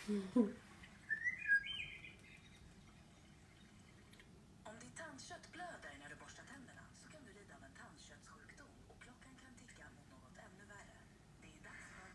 Om ditt tandkött blöder när du borstar tänderna så kan du lida av en tandköttssjukdom och klockan kan ticka mot något ännu värre. Det är dags för...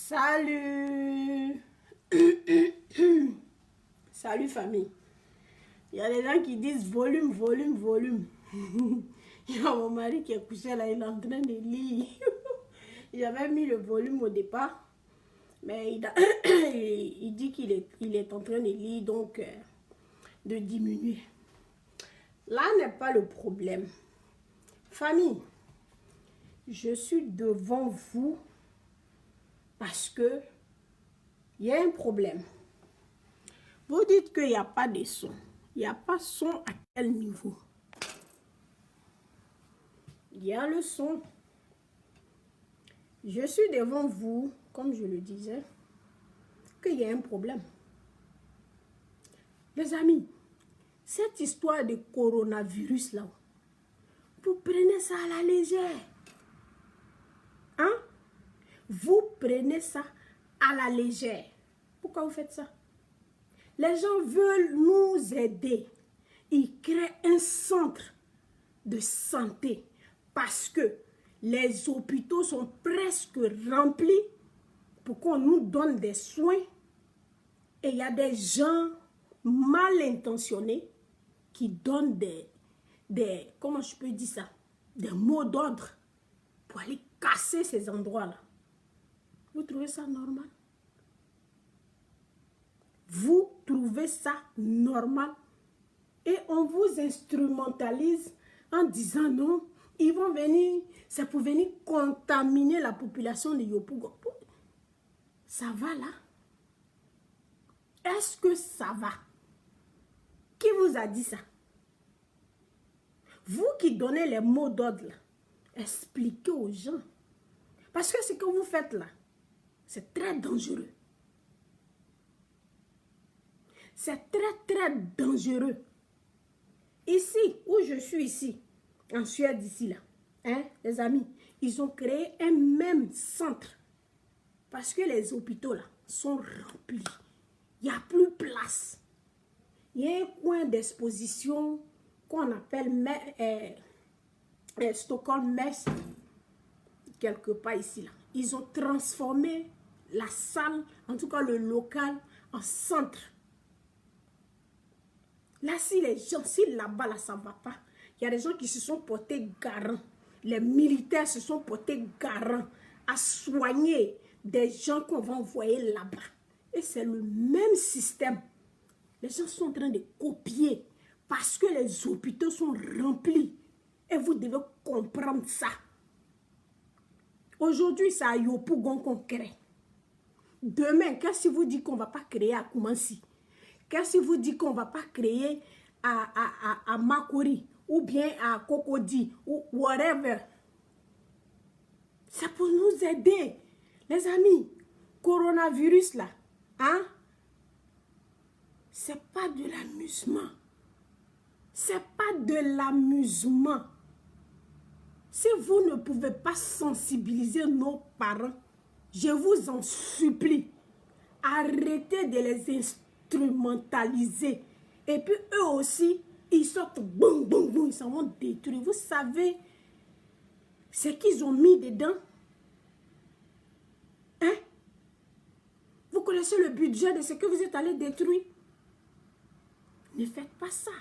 Salut. Salut famille. Il y a des gens qui disent volume, volume, volume. Il y a mon mari qui est couché là, il est en train de lire. J'avais mis le volume au départ, mais il dit qu'il est en train de lire, donc de diminuer. Là n'est pas le problème. Famille, je suis devant vous parce que il y a un problème. Vous dites qu'il n'y a pas de son. Il n'y a pas son à quel niveau? Il y a le son. Je suis devant vous, comme je le disais, qu'il y a un problème. Les amis, cette histoire de coronavirus là, vous prenez ça à la légère. Hein? Vous prenez ça à la légère. Pourquoi vous faites ça? Les gens veulent nous aider. Ils créent un centre de santé parce que les hôpitaux sont presque remplis pour qu'on nous donne des soins. Et il y a des gens mal intentionnés qui donnent comment je peux dire ça, des mots d'ordre pour aller casser ces endroits-là. Vous trouvez ça normal? Vous trouvez ça normal? Et on vous instrumentalise en disant non, ils vont venir, c'est pour venir contaminer la population de Yopougon. Ça va là? Est-ce que ça va? Qui vous a dit ça? Vous qui donnez les mots d'ordre là, expliquez aux gens. Parce que ce que vous faites là, c'est très dangereux. C'est très dangereux. Ici, où je suis ici, en Suède ici là, hein, les amis, ils ont créé un même centre. Parce que les hôpitaux là sont remplis. Il n'y a plus place. Il y a un coin d'exposition qu'on appelle Stockholm Mess, quelque part ici là. Ils ont transformé la salle, en tout cas le local, en centre. Là, si les gens, si là-bas, là, ça ne va pas, il y a des gens qui se sont portés garants. Les militaires se sont portés garants à soigner des gens qu'on va envoyer là-bas. Et c'est le même système. Les gens sont en train de copier parce que les hôpitaux sont remplis. Et vous devez comprendre ça. Aujourd'hui, c'est à Yopougon qu'on crée. Demain, qu'est-ce qui vous dit qu'on ne va pas créer à Koumansi? Qu'est-ce qui vous dit qu'on ne va pas créer à Makori ou bien à Cocody ou whatever? C'est pour nous aider. Les amis, coronavirus là, hein? C'est pas de l'amusement. C'est pas de l'amusement. Si vous ne pouvez pas sensibiliser nos parents, je vous en supplie, arrêtez de les instrumentaliser. Et puis eux aussi, ils sortent, boum, boum, boum, ils s'en vont détruire. Vous savez ce qu'ils ont mis dedans? Hein? Vous connaissez le budget de ce que vous êtes allé détruire? Ne faites pas ça.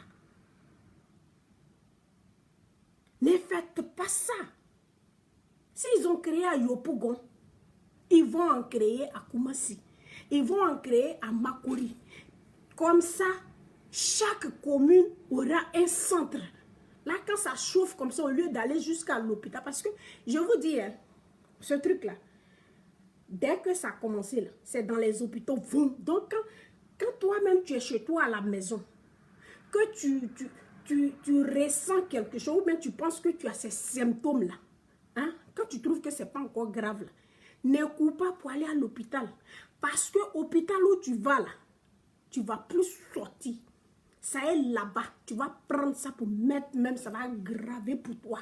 Ne faites pas ça. S'ils ont créé à Yopougon, ils vont en créer à Koumassi. Ils vont en créer à Makori. Comme ça, chaque commune aura un centre. Là, quand ça chauffe comme ça, au lieu d'aller jusqu'à l'hôpital, parce que, je vous dis, hein, ce truc-là, dès que ça a commencé, là, c'est dans les hôpitaux. Donc, quand toi-même, tu es chez toi à la maison, que tu ressens quelque chose, ou bien tu penses que tu as ces symptômes-là, hein, quand tu trouves que ce n'est pas encore grave, là, ne cours pas pour aller à l'hôpital. Parce que l'hôpital où tu vas, là, tu vas plus sortir. Ça est là-bas. Tu vas prendre ça pour mettre même, ça va aggraver pour toi.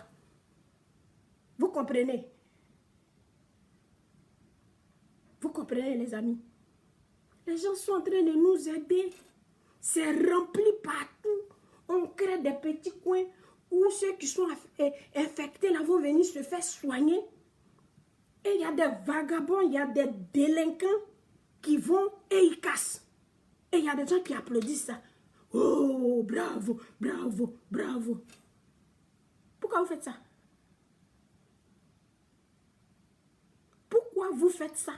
Vous comprenez? Vous comprenez, les amis? Les gens sont en train de nous aider. C'est rempli partout. On crée des petits coins où ceux qui sont infectés là vont venir se faire soigner. Et il y a des vagabonds, il y a des délinquants qui vont et ils cassent. Et il y a des gens qui applaudissent ça. Oh, bravo, bravo, bravo. Pourquoi vous faites ça? Pourquoi vous faites ça?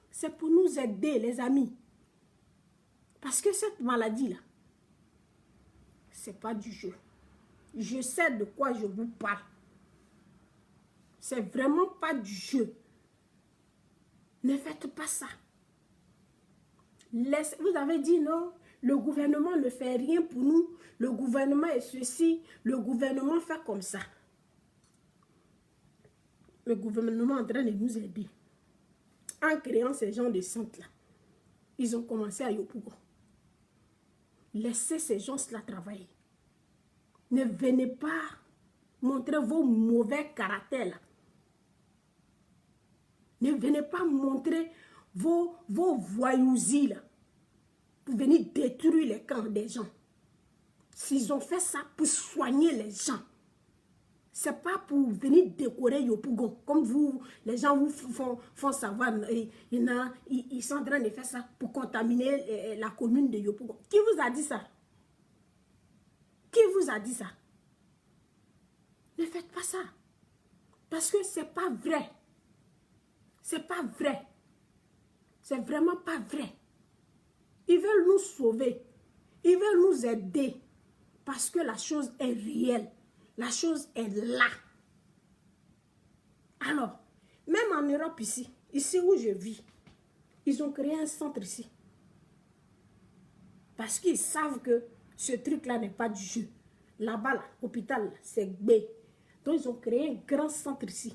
C'est pour nous aider, les amis. Parce que cette maladie-là, c'est pas du jeu. Je sais de quoi je vous parle. C'est vraiment pas du jeu. Ne faites pas ça. Vous avez dit non, le gouvernement ne fait rien pour nous. Le gouvernement est ceci, le gouvernement fait comme ça. Le gouvernement est en train de nous aider. En créant ces gens de centres-là, ils ont commencé à Yopougon. Laissez ces gens-là travailler. Ne venez pas montrer vos mauvais caractères. Là. Ne venez pas montrer vos voyousies là, pour venir détruire les camps des gens. S'ils ont fait ça pour soigner les gens, C'est pas pour venir décorer Yopougon. Comme vous, les gens vous font savoir, ils sont en train de faire ça pour contaminer la commune de Yopougon. Qui vous a dit ça? Qui vous a dit ça? Ne faites pas ça. Parce que c'est pas vrai. C'est pas vrai. C'est vraiment pas vrai. Ils veulent nous sauver. Ils veulent nous aider. Parce que la chose est réelle. La chose est là. Alors, même en Europe ici où je vis, ils ont créé un centre ici. Parce qu'ils savent que ce truc-là n'est pas du jeu. Là-bas, l'hôpital, c'est B. Donc, ils ont créé un grand centre ici.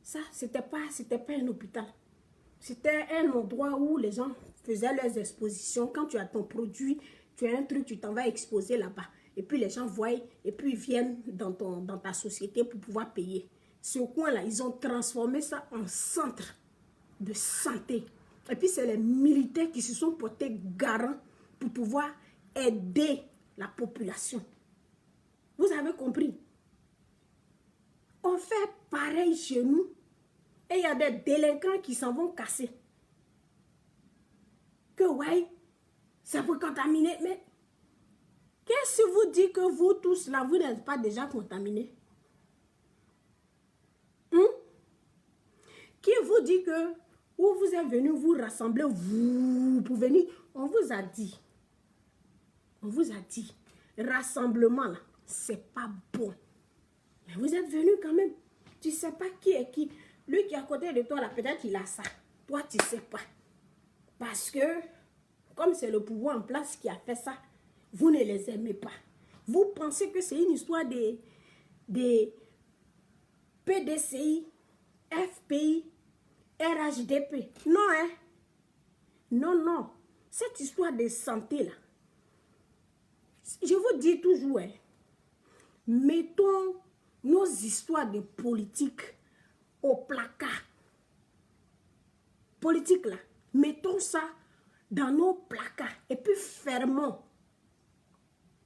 Ça, c'était pas un hôpital. C'était un endroit où les gens faisaient leurs expositions. Quand tu as ton produit, tu as un truc, tu t'en vas exposer là-bas. Et puis les gens voient, et puis ils viennent dans ta société pour pouvoir payer. Ce coin-là, ils ont transformé ça en centre de santé. Et puis c'est les militaires qui se sont portés garants pour pouvoir aider la population. Vous avez compris? On fait pareil chez nous. Et il y a des délinquants qui s'en vont casser. Que ouais, c'est pour contaminer. Mais qu'est-ce que vous dit que vous tous là, vous n'êtes pas déjà contaminés? Qui vous dit que où vous êtes venu vous rassembler, vous pour venir? On vous a dit. On vous a dit. Rassemblement là, c'est pas bon. Mais vous êtes venus quand même. Tu sais pas qui est qui. Lui qui est à côté de toi là, peut-être il a ça. Toi, tu sais pas. Parce que, comme c'est le pouvoir en place qui a fait ça, vous ne les aimez pas. Vous pensez que c'est une histoire des PDCI, FPI, RHDP. Non, hein? Non, non. Cette histoire de santé là, je vous dis toujours, hein, mettons nos histoires de politique au placard. Politique là, mettons ça dans nos placards et puis fermons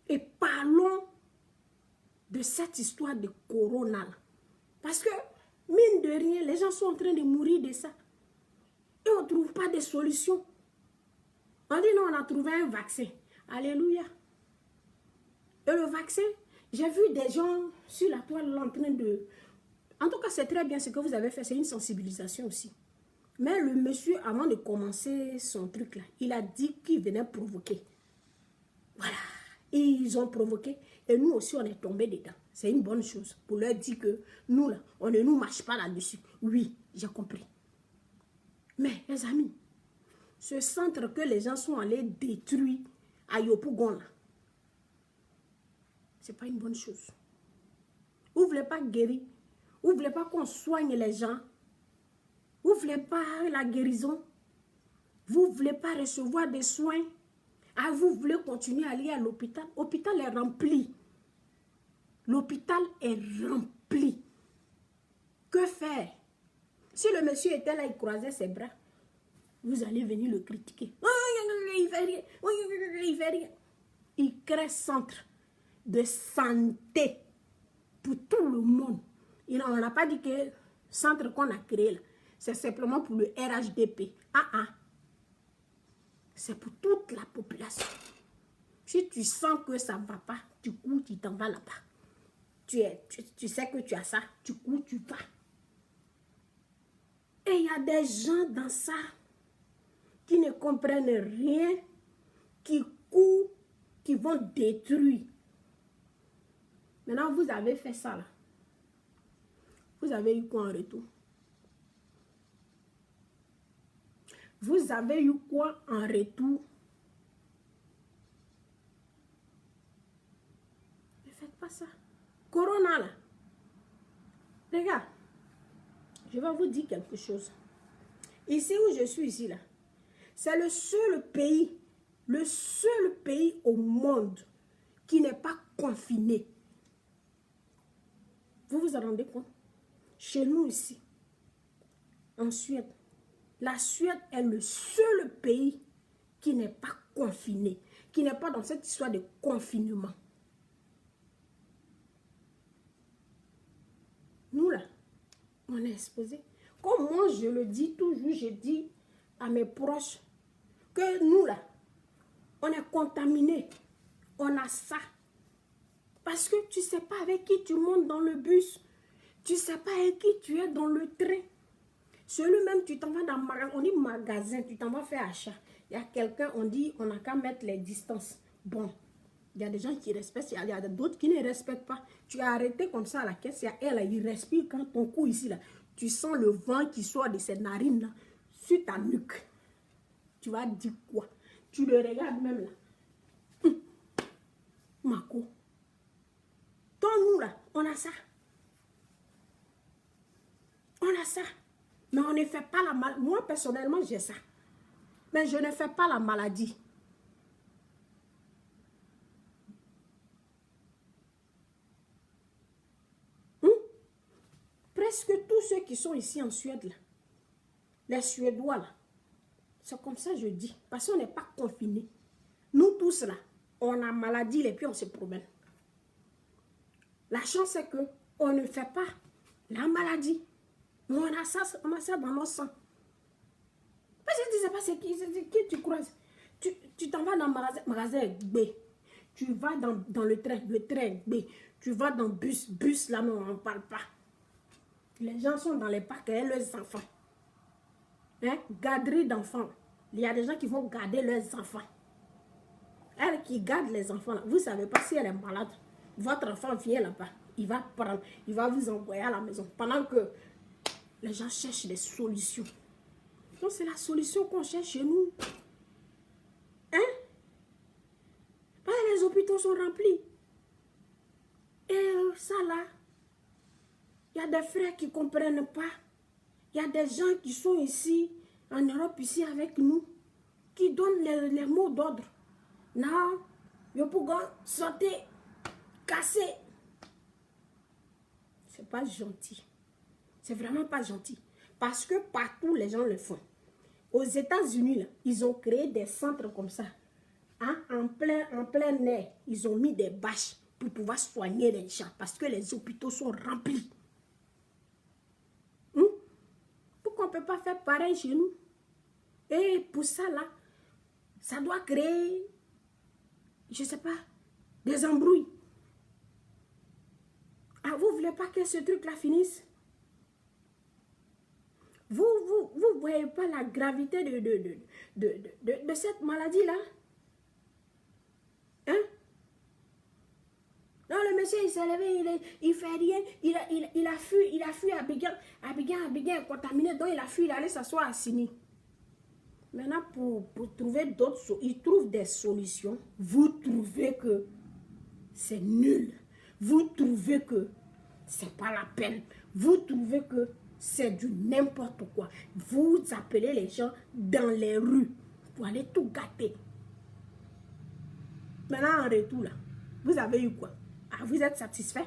et parlons de cette histoire de corona là. Parce que mine de rien, les gens sont en train de mourir de ça et on ne trouve pas de solution. On dit non, on a trouvé un vaccin. Alléluia. Et le vaccin, j'ai vu des gens sur la toile en train de... En tout cas, c'est très bien ce que vous avez fait. C'est une sensibilisation aussi. Mais le monsieur, avant de commencer son truc là, il a dit qu'il venait provoquer. Voilà. Et ils ont provoqué. Et nous aussi, on est tombés dedans. C'est une bonne chose. Pour leur dire que nous, là, on ne nous marche pas là-dessus. Oui, j'ai compris. Mais, les amis, ce centre que les gens sont allés détruire à Yopougon, là, c'est pas une bonne chose. Vous ne voulez pas guérir. Vous ne voulez pas qu'on soigne les gens. Vous ne voulez pas la guérison. Vous ne voulez pas recevoir des soins. Ah, vous voulez continuer à aller à l'hôpital. L'hôpital est rempli. L'hôpital est rempli. Que faire? Si le monsieur était là, il croisait ses bras, vous allez venir le critiquer. Il fait rien. Il fait rien. Il crée centre de santé pour tout le monde. On n'a pas dit que centre qu'on a créé là, c'est simplement pour le RHDP. C'est pour toute la population. Si tu sens que ça ne va pas, tu cours, tu t'en vas là-bas. Tu sais que tu as ça, tu cours, tu vas. Et il y a des gens dans ça qui ne comprennent rien, qui courent, qui vont détruire. Maintenant, vous avez fait ça là. Vous avez eu quoi en retour? Vous avez eu quoi en retour? Ne faites pas ça. Corona là. Les gars, je vais vous dire quelque chose. Ici où je suis ici là, c'est le seul pays au monde qui n'est pas confiné. Vous vous en rendez compte? Chez nous ici, en Suède, la Suède est le seul pays qui n'est pas confiné, qui n'est pas dans cette histoire de confinement. Nous là, on est exposé. Comme moi, je le dis toujours, je dis à mes proches que nous là, on est contaminés. On a ça. Parce que tu ne sais pas avec qui tu montes dans le bus. Tu ne sais pas avec qui tu es dans le train. Celui-même, tu t'en vas dans le magasin. On dit magasin, tu t'en vas faire achat. Il y a quelqu'un, on dit, on n'a qu'à mettre les distances. Bon, il y a des gens qui respectent, il y a d'autres qui ne respectent pas. Tu es arrêté comme ça à la caisse, il y a elle, il respire quand ton cou ici, là. Tu sens le vent qui sort de ses narines, là, sur ta nuque. Tu vas dire quoi? Tu le regardes même, là. Mako. Donc, nous, là, on a ça. On a ça. Mais on ne fait pas la maladie. Moi, personnellement, j'ai ça. Mais je ne fais pas la maladie. Presque tous ceux qui sont ici en Suède, là, les Suédois, là, c'est comme ça je dis. Parce qu'on n'est pas confinés. Nous tous, là, on a maladie et puis on se promène. La chance, c'est qu'on ne fait pas la maladie. Mais on a ça dans nos sang. Parce que tu ne sais pas c'est qui tu croises. Tu t'en vas dans le magasin B. Tu vas dans le train B. Tu vas dans le bus là, non, on n'en parle pas. Les gens sont dans les parcs avec leurs enfants. Hein? Garderie d'enfants. Il y a des gens qui vont garder leurs enfants. Elle qui garde les enfants, là, vous ne savez pas si elle est malade. Votre enfant vient là-bas. Il va prendre, il va vous envoyer à la maison. Pendant que les gens cherchent des solutions. Donc c'est la solution qu'on cherche chez nous. Hein? Parce que les hôpitaux sont remplis. Et ça là, il y a des frères qui ne comprennent pas. Il y a des gens qui sont ici, en Europe, ici avec nous, qui donnent les mots d'ordre. Non, vous pouvez sauter, casser. C'est pas gentil. C'est vraiment pas gentil. Parce que partout, les gens le font. Aux États-Unis, là, ils ont créé des centres comme ça. Hein? En plein air, ils ont mis des bâches pour pouvoir soigner les gens. Parce que les hôpitaux sont remplis. Pourquoi on ne peut pas faire pareil chez nous? Et pour ça, là, ça doit créer, je ne sais pas, des embrouilles. Ah, vous ne voulez pas que ce truc-là finisse? Vous ne voyez pas la gravité de cette maladie-là? Hein? Non, le monsieur, il s'est levé, il fait rien, il a fui Abidjan est contaminé, donc il a fui, il allait s'asseoir à Sini. Maintenant, pour trouver d'autres solutions, il trouve des solutions. Vous trouvez que c'est nul. Vous trouvez que c'est pas la peine. Vous trouvez que c'est du n'importe quoi. Vous appelez les gens dans les rues pour aller tout gâter. Maintenant, en retour, là, vous avez eu quoi? Ah, vous êtes satisfait?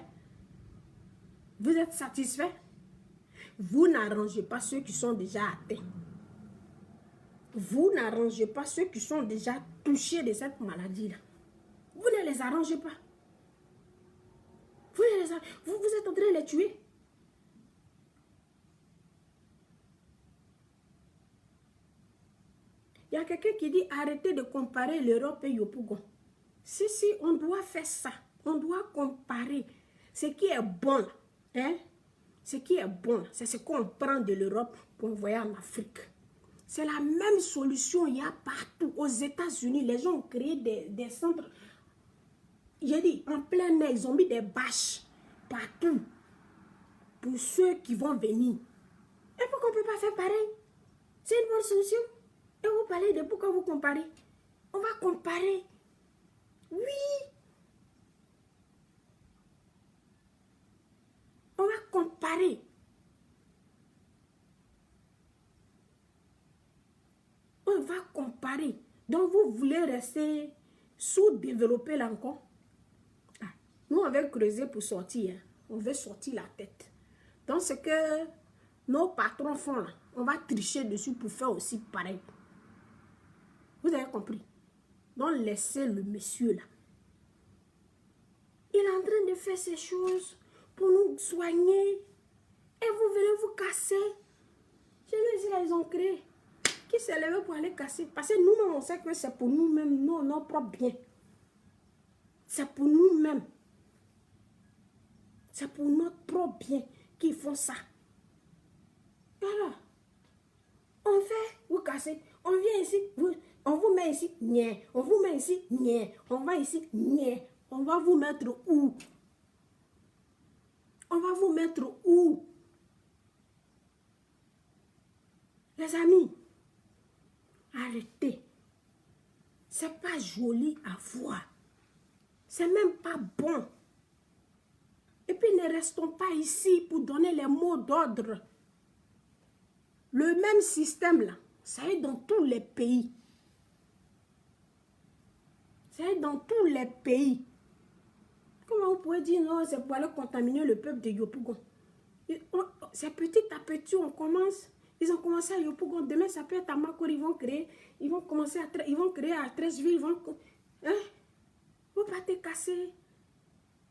Vous êtes satisfait? Vous n'arrangez pas ceux qui sont déjà atteints. Vous n'arrangez pas ceux qui sont déjà touchés de cette maladie-là. Vous ne les arrangez pas. Vous êtes en train de les tuer. Il y a quelqu'un qui dit arrêtez de comparer l'Europe et Yopougon. Si, on doit faire ça. On doit comparer ce qui est bon. Hein? Ce qui est bon, c'est ce qu'on prend de l'Europe pour envoyer en Afrique. C'est la même solution, il y a partout. Aux États-Unis, les gens ont créé des centres. J'ai dit, en plein air, ils ont mis des bâches partout pour ceux qui vont venir. Et pourquoi on ne peut pas faire pareil? C'est une bonne solution. Et vous parlez de pourquoi vous comparez? On va comparer. Oui. On va comparer. On va comparer. Donc, vous voulez rester sous-développé là encore? Ah, nous, on veut creuser pour sortir. Hein. On veut sortir la tête. Donc, ce que nos patrons font là, on va tricher dessus pour faire aussi pareil. Vous avez compris? Donc, laissez le monsieur là. Il est en train de faire ces choses pour nous soigner. Et vous venez vous casser. Je me dis là, ils ont créé. Qui s'est levé pour aller casser? Parce que nous-mêmes, on sait que c'est pour nous-mêmes, nos propres biens. C'est pour nous-mêmes. C'est pour notre propre bien qu'ils font ça. Alors, on fait, vous cassez. On vient ici, on vous met ici, nie. On vous met ici, nie. On va ici, nie. On va vous mettre où? On va vous mettre où? Les amis, arrêtez. C'est pas joli à voir. C'est même pas bon. Et puis ne restons pas ici pour donner les mots d'ordre. Le même système là, ça est dans tous les pays. Ça est dans tous les pays. Comment vous pouvez dire non, c'est pour aller contaminer le peuple de Yopougon? C'est petit à petit, on commence. Ils ont commencé à Yopougon. Demain, ça peut être à Makor. Ils vont créer à 13 villes. Hein? Vous partez casser.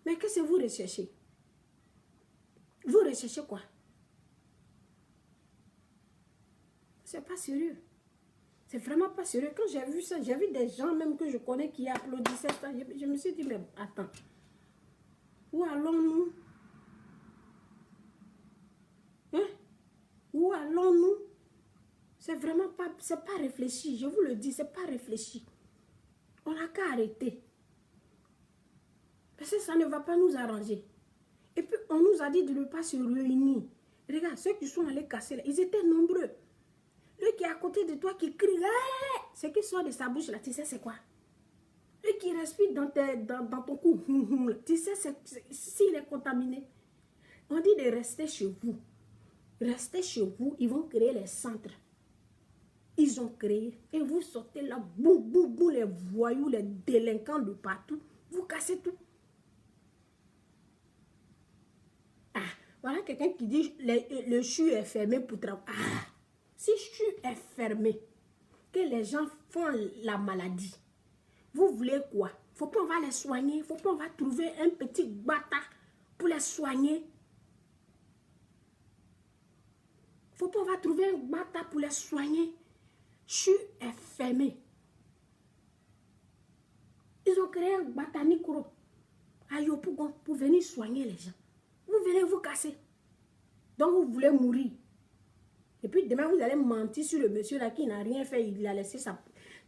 Mais qu'est-ce que vous recherchez? Vous recherchez quoi? C'est pas sérieux. C'est vraiment pas sérieux. Quand j'ai vu ça, j'ai vu des gens même que je connais qui applaudissaient ça. Je me suis dit, mais attends. Où allons-nous? Hein? Où allons-nous? C'est vraiment pas, c'est pas réfléchi. Je vous le dis, c'est pas réfléchi. On n'a qu'à arrêter. Parce que ça ne va pas nous arranger. Et puis, on nous a dit de ne pas se réunir. Regarde, ceux qui sont allés casser, là, ils étaient nombreux. Lui qui est à côté de toi, qui crie, ce qui sort de sa bouche, là, tu sais c'est quoi? Lui qui respire dans ton cou, tu sais s'il est contaminé. On dit de rester chez vous. Restez chez vous, ils vont créer les centres. Ils ont créé. Et vous sortez là, boum, boum, boum, les voyous, les délinquants de partout. Vous cassez tout. Ah, voilà quelqu'un qui dit le CHU est fermé pour travailler. Ah, si le CHU est fermé, que les gens font la maladie, vous voulez quoi? Faut pas on va les soigner. Faut pas on va trouver un petit bâtard pour les soigner. Faut pas on va trouver un bâtard pour les soigner. CHU est fermé. Ils ont créé un batanicro à Yopougon pour venir soigner les gens. Vous venez vous casser. Donc vous voulez mourir. Et puis demain vous allez mentir sur le monsieur là qui n'a rien fait. Il a laissé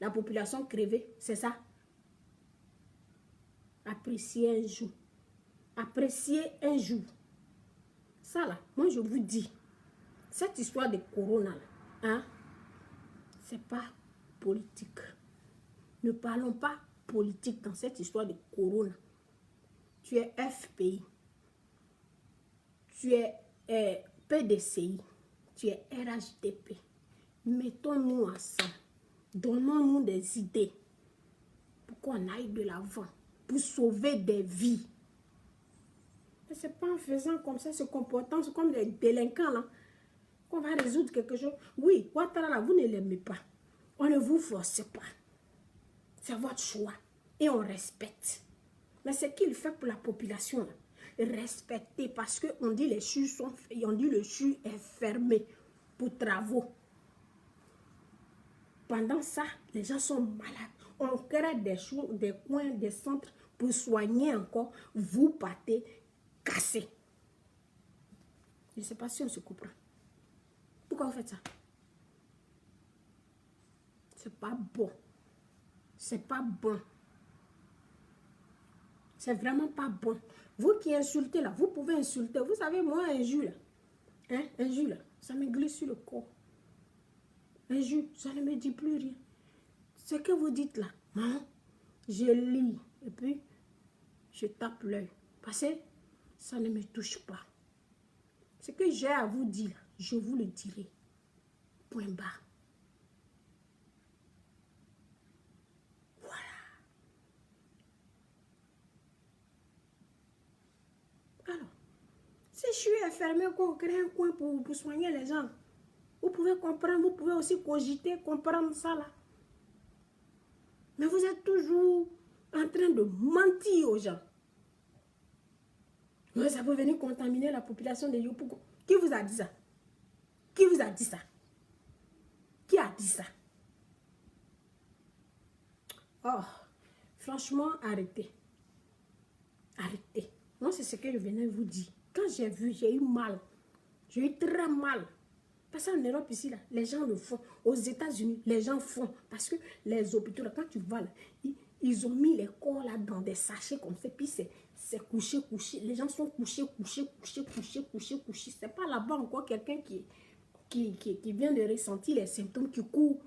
la population crever. C'est ça. Appréciez un jour. Appréciez un jour. Ça là, moi je vous dis, cette histoire de corona là, hein, c'est pas politique. Ne parlons pas politique dans cette histoire de corona. Tu es FPI. Tu es PDCI. Tu es RHDP. Mettons-nous ensemble. Donnons-nous des idées pour qu'on aille de l'avant, pour sauver des vies. Ce n'est pas en faisant comme ça, se comportant comme des délinquants là, qu'on va résoudre quelque chose. Oui, Ouattara là, vous ne l'aimez pas. On ne vous force pas. C'est votre choix. Et on respecte. Mais ce qu'il fait pour la population, là, respecter, parce qu'on dit les CHU sont, on dit le CHU est fermé pour travaux. Pendant ça, les gens sont malades. On crée des coins, des centres pour soigner encore. Vous partez cassé. Je ne sais pas si on se comprend. Pourquoi vous faites ça? C'est pas bon. C'est pas bon. C'est vraiment pas bon. Vous qui insultez là, vous pouvez insulter. Vous savez, moi, un jus là, hein, un jus là, ça me glisse sur le corps. Un jus, ça ne me dit plus rien. Ce que vous dites là, hein, je lis et puis je tape l'œil. Parce que ça ne me touche pas. Ce que j'ai à vous dire, je vous le dirai. Point barre. Alors, si je suis fermé, qu'on crée un coin pour soigner les gens, vous pouvez comprendre, vous pouvez aussi cogiter, comprendre ça là. Mais vous êtes toujours en train de mentir aux gens. Mais ça peut venir contaminer la population de Yopougon. Qui vous a dit ça? Qui vous a dit ça? Qui a dit ça? Oh, franchement, arrêtez. Arrêtez. Moi, c'est ce que je venais vous dire. Quand j'ai vu, j'ai eu mal. J'ai eu très mal. Parce qu'en Europe, ici, là, les gens le font. Aux États-Unis, les gens font. Parce que les hôpitaux, là, quand tu vas, là, ils ont mis les corps là dans des sachets comme ça. Puis c'est couché, couché. Les gens sont couchés, couchés, couchés, couchés, couchés, couchés. C'est pas là-bas encore quelqu'un qui vient de ressentir les symptômes, qui court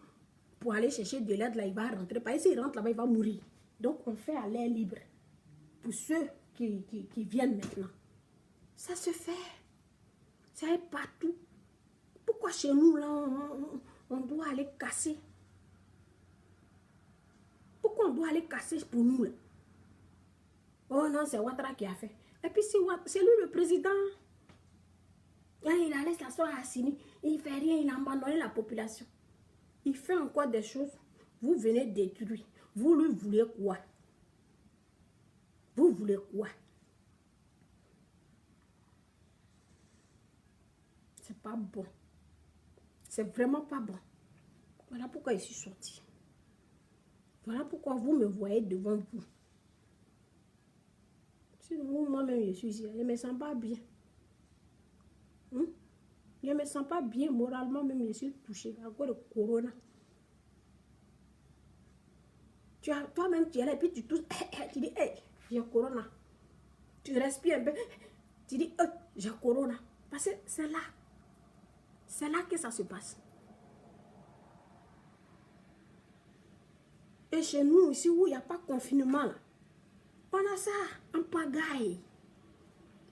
pour aller chercher de l'aide, là, il va rentrer. Parce que s'il rentre là-bas, il va mourir. Donc, on fait à l'air libre. Pour ceux qui viennent maintenant. Ça se fait. Ça est partout. Pourquoi chez nous, là, on doit aller casser? Pourquoi on doit aller casser pour nous, là? Oh non, c'est Ouattara qui a fait. Et puis c'est lui le président. Là, il allait s'asseoir à Sini. Il ne fait rien, il a abandonné la population. Il fait encore des choses. Vous venez détruire. Vous lui voulez quoi? Vous voulez quoi? C'est pas bon. C'est vraiment pas bon. Voilà pourquoi je suis sortie. Voilà pourquoi vous me voyez devant vous. Sinon, moi-même, je suis ici. Je ne me sens pas bien. Je ne me sens pas bien moralement, même je suis touchée à cause de corona. Toi-même, tu es là et puis tu tousses. Tu dis, hey, j'ai corona. Tu respires un peu. Tu dis, j'ai corona. Parce que c'est là. C'est là que ça se passe. Et chez nous, ici où il n'y a pas de confinement, là, on a ça en pagaille.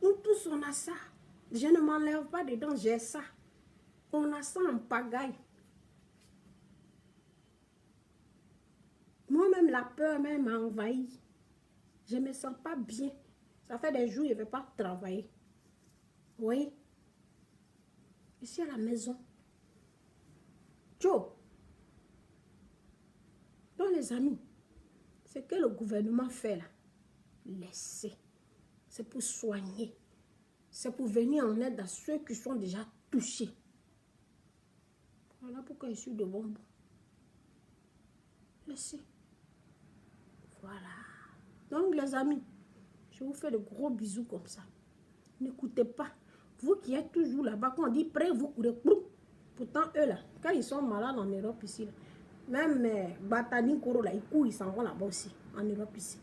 Nous tous, on a ça. Je ne m'enlève pas dedans, j'ai ça. On a ça en pagaille. Moi-même, la peur même m'a envahi. Je ne me sens pas bien. Ça fait des jours, je ne vais pas travailler. Oui. Ici à la maison. Joe. Donc les amis, ce que le gouvernement fait là, laissez. C'est pour soigner. C'est pour venir en aide à ceux qui sont déjà touchés. Voilà pourquoi je suis devant vous. Laissez. Voilà. Donc les amis, je vous fais de gros bisous comme ça. N'écoutez pas. Vous qui êtes toujours là-bas, quand on dit prêt, vous courez. Pourtant, eux là, quand ils sont malades en Europe ici, là, même Batani Koro là, ils courent, ils s'en vont là-bas aussi, en Europe ici.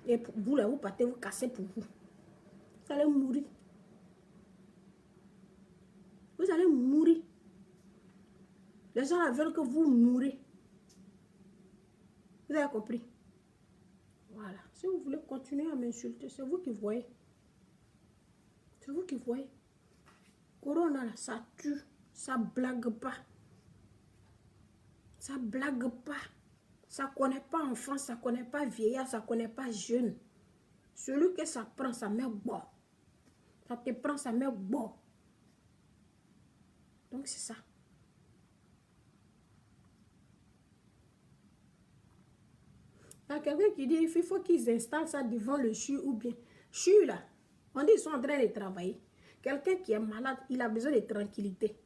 Et pour vous là, vous partez, vous cassez pour vous. Vous allez mourir. Vous allez mourir. Les gens là veulent que vous mourrez. Vous avez compris? Voilà. Si vous voulez continuer à m'insulter, c'est vous qui voyez. C'est vous qui voyez. Corona là, ça tue. Ça blague pas. Ça blague pas. Ça connaît pas enfant, ça connaît pas vieillard, ça connaît pas jeune. Celui que ça prend, ça met bon. Ça te prend, ça met bon. Donc c'est ça. Il y a quelqu'un qui dit il faut qu'ils installent ça devant le CHU ou bien. CHU là, on dit ils sont en train de travailler. Quelqu'un qui est malade, il a besoin de tranquillité.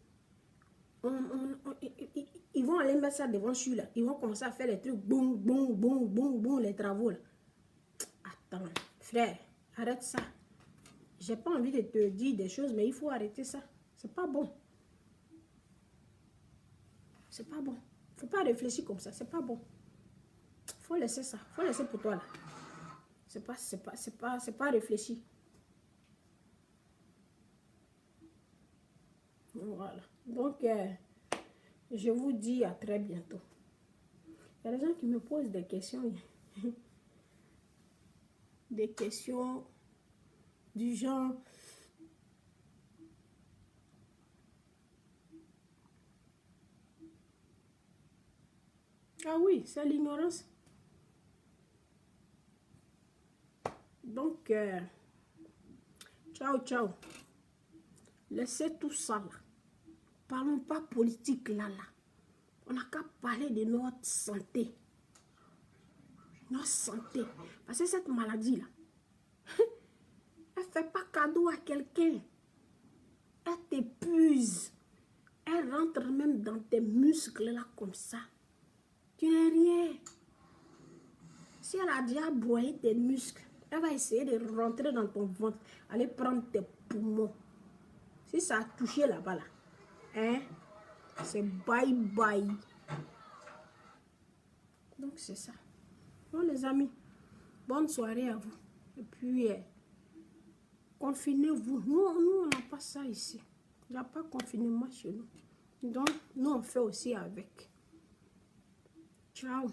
Ils vont aller mettre ça devant le CHU là. Ils vont commencer à faire les trucs boum, boum, boum, boum, boum, les travaux là. Attends, frère, arrête ça. J'ai pas envie de te dire des choses, mais il faut arrêter ça. C'est pas bon. C'est pas bon. Faut pas réfléchir comme ça, c'est pas bon. Faut laisser ça. Faut laisser pour toi là. C'est pas réfléchi. Voilà. Donc, je vous dis à très bientôt. Il y a des gens qui me posent des questions. Des questions du genre... Ah oui, c'est l'ignorance. Donc, ciao, ciao. Laissez tout ça là. Parlons pas politique là. On n'a qu'à parler de notre santé. Notre santé. Parce que cette maladie là, elle ne fait pas cadeau à quelqu'un. Elle t'épuise. Elle rentre même dans tes muscles là comme ça. Tu n'es rien. Si elle a déjà broyé tes muscles, elle va essayer de rentrer dans ton ventre, aller prendre tes poumons. Si ça a touché là-bas, là, hein, c'est bye bye. Donc c'est ça. Bon les amis, bonne soirée à vous. Et puis, confinez-vous. Nous on n'a pas ça ici. Il n'y a pas de confinement chez nous. Donc, nous on fait aussi avec. Ciao.